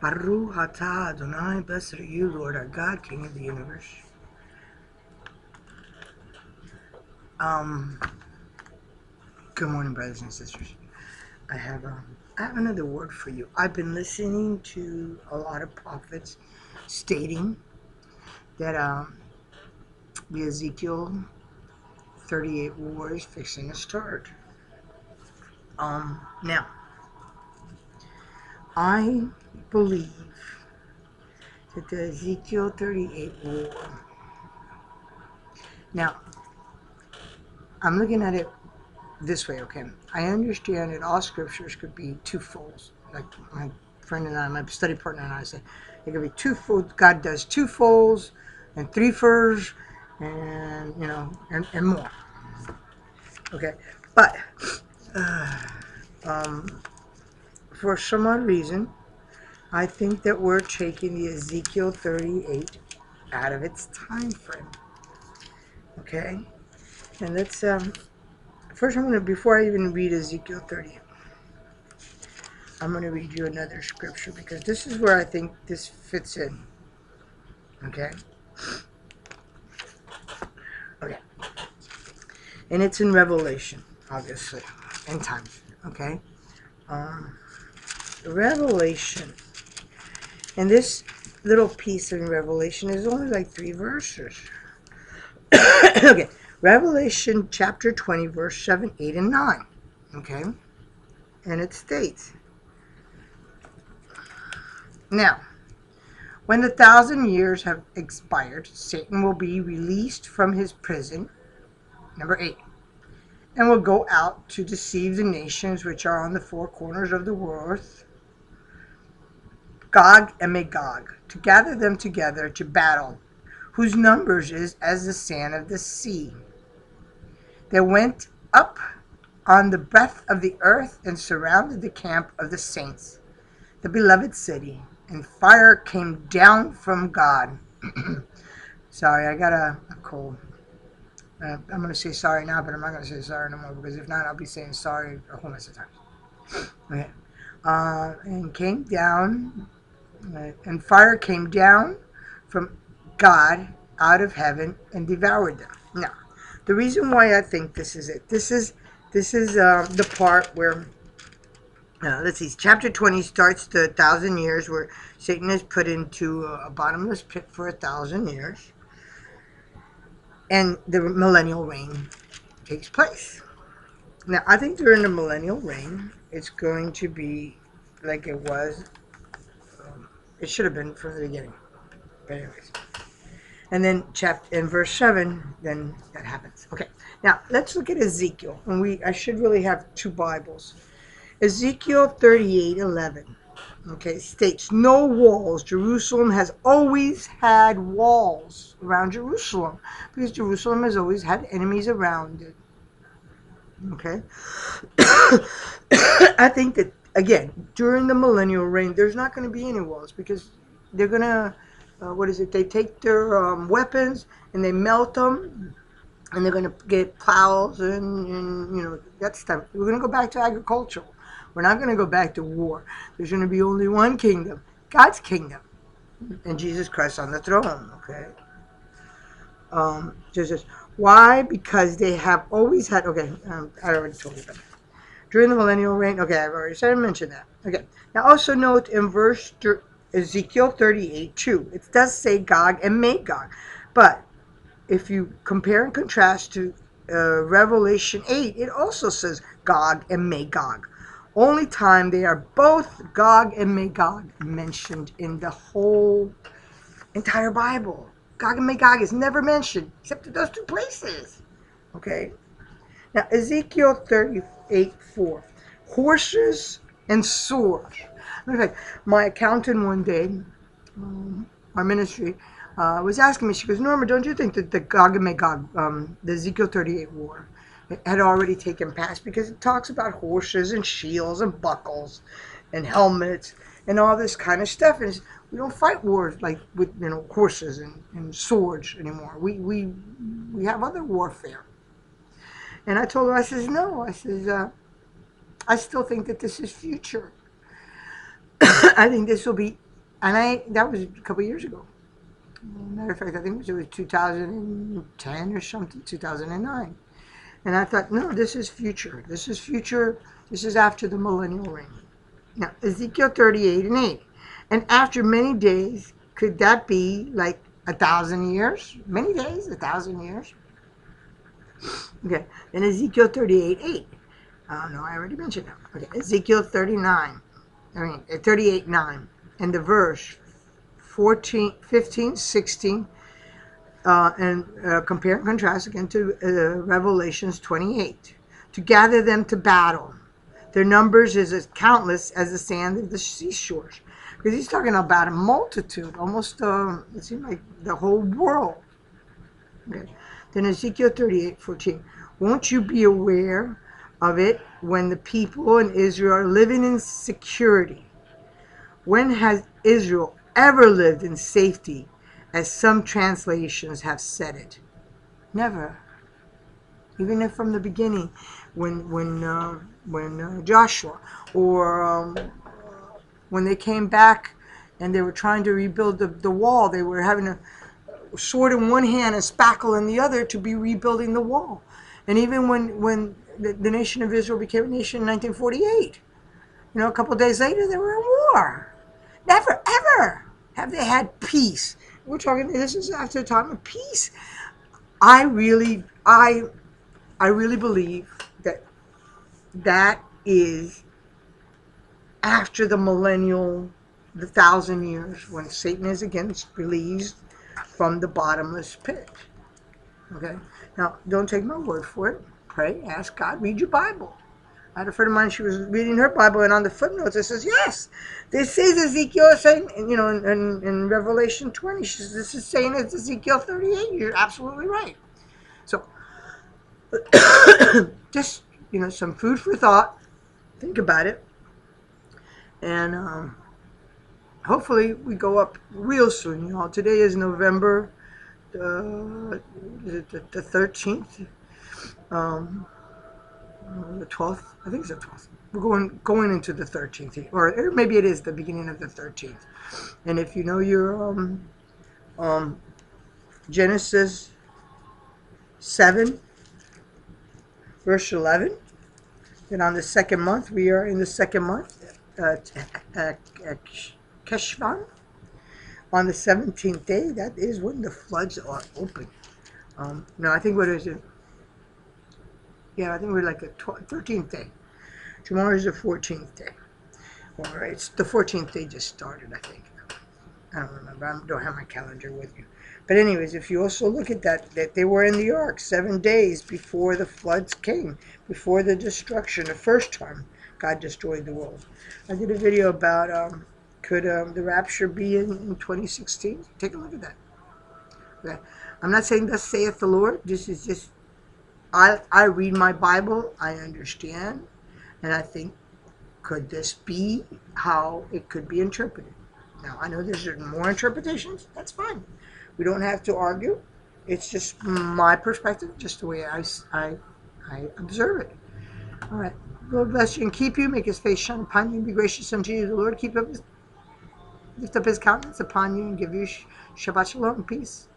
Baruch atah Adonai, blessed are you, Lord our God, King of the universe. Um, Good morning, brothers and sisters. I have another word for you. I've been listening to a lot of prophets stating that the Ezekiel 38 war is fixing to start. Now, I believe that the Ezekiel 38 war. Now, I'm looking at it this way, okay? I understand that all scriptures could be twofolds. Like my friend and I, my study partner and I say, it could be twofold. God does twofolds and threefolds and, and more. Okay? But, um, for some odd reason, I think that we're taking the Ezekiel 38 out of its time frame. Okay? And let's, first I'm going to, before I even read Ezekiel 38, I'm going to read you another scripture because this is where I think this fits in. Okay? Okay. And it's in Revelation, obviously, end times. Okay? Revelation. And this little piece in Revelation is only like 3 verses. Okay. Revelation chapter 20, verse 7, 8, and 9. Okay? And it states, now, when the 1,000 years have expired, Satan will be released from his prison, number 8, and will go out to deceive the nations which are on the 4 corners of the earth, Gog and Magog, to gather them together to battle, whose numbers is as the sand of the sea. They went up on the breadth of the earth and surrounded the camp of the saints, the beloved city, and fire came down from God. Sorry, I got a cold. I'm going to say sorry now, but I'm not going to say sorry no more, because if not, I'll be saying sorry a whole mess of times. Okay. And came down, and fire came down from God out of heaven and devoured them. Now, the reason why I think this is it, this is the part where, let's see, chapter 20 starts the 1,000 years where Satan is put into a bottomless pit for 1,000 years, and the millennial reign takes place. Now, I think during the millennial reign, it's going to be like it was. It should have been from the beginning. But anyways. And then in verse 7, then that happens. Okay. Now, let's look at Ezekiel. And I should really have 2 Bibles. Ezekiel 38:11. Okay, states, no walls. Jerusalem has always had walls around Jerusalem, because Jerusalem has always had enemies around it. Okay? I think that, again, during the millennial reign, there's not going to be any walls, because they're going to, they take their weapons and they melt them, and they're going to get plows and that stuff. We're going to go back to agricultural. We're not going to go back to war. There's going to be only one kingdom, God's kingdom, and Jesus Christ on the throne, okay? Just why? Because they have always had, okay, I already told you about that. During the millennial reign, okay, I've already said I mentioned that. Okay, now also note in verse Ezekiel 38:2, it does say Gog and Magog, but if you compare and contrast to Revelation 8, it also says Gog and Magog. Only time they are both Gog and Magog mentioned in the whole entire Bible. Gog and Magog is never mentioned except in those 2 places. Okay? Now, Ezekiel 38:4. Horses and swords. Matter of fact, my accountant one day, our ministry, was asking me, she goes, Norma, don't you think that the Gog and Magog, the Ezekiel 38 war, had already taken place? Because it talks about horses and shields and buckles and helmets and all this kind of stuff. And we don't fight wars like with horses and swords anymore. We have other warfare. And I told her, I says, no. I says, I still think that this is future. I think this will be And that was a couple years ago. Matter of fact, I think it was 2010 or something, 2009. And I thought, no, this is future. This is future. This is after the millennial reign. Now, Ezekiel 38 and 8. And after many days, could that be like 1,000 years? Many days, 1,000 years? Okay. Then Ezekiel 38 8. Oh, no, I already mentioned that. Okay. Ezekiel 38 9. And the verse 14, 15, 16. And compare and contrast again to Revelations 28. To gather them to battle. Their numbers is as countless as the sand of the seashores. Because he's talking about a multitude, almost, it seems like the whole world. Okay. Then Ezekiel 38, 14. Won't you be aware of it when the people in Israel are living in security? When has Israel ever lived in safety, as some translations have said it? Never. Even if from the beginning, when Joshua, or when they came back and they were trying to rebuild the wall, they were having a sword in one hand and spackle in the other to be rebuilding the wall. And even when the nation of Israel became a nation in 1948, a couple of days later they were in war. Never, ever have they had peace. We're talking, this is after the time of peace. I really believe that is after the millennial, the 1,000 years, when Satan is again released from the bottomless pit. Okay? Now, don't take my word for it. Pray, ask God, read your Bible. I had a friend of mine, she was reading her Bible, and on the footnotes it says, yes, this is Ezekiel saying, in Revelation 20, she says, this is saying it's Ezekiel 38. You're absolutely right. So, just, some food for thought. Think about it. And hopefully we go up real soon. Today is November the 13th. The 12th. I think it's the 12th. We're going into the 13th, or maybe it is the beginning of the 13th. And if you know your Genesis 7, verse 11, then on the second month, we are in the second month, Keshvan. On the 17th day, that is when the floods are open. No, I think what is it? Yeah, I think we're like the 13th day. Tomorrow is the 14th day. All right, the 14th day just started, I think. I don't remember. I don't have my calendar with me. But anyways, if you also look at that they were in the ark 7 days before the floods came, before the destruction, the first time God destroyed the world. I did a video about could the rapture be in 2016? Take a look at that. Okay. I'm not saying thus saith the Lord. This is just, I read my Bible, I understand, and I think, could this be how it could be interpreted? Now, I know there's more interpretations. That's fine. We don't have to argue. It's just my perspective, just the way I observe it. All right. Lord bless you and keep you. Make his face shine upon you and be gracious unto you. The Lord lift up his countenance upon you and give you Shabbat Shalom and peace.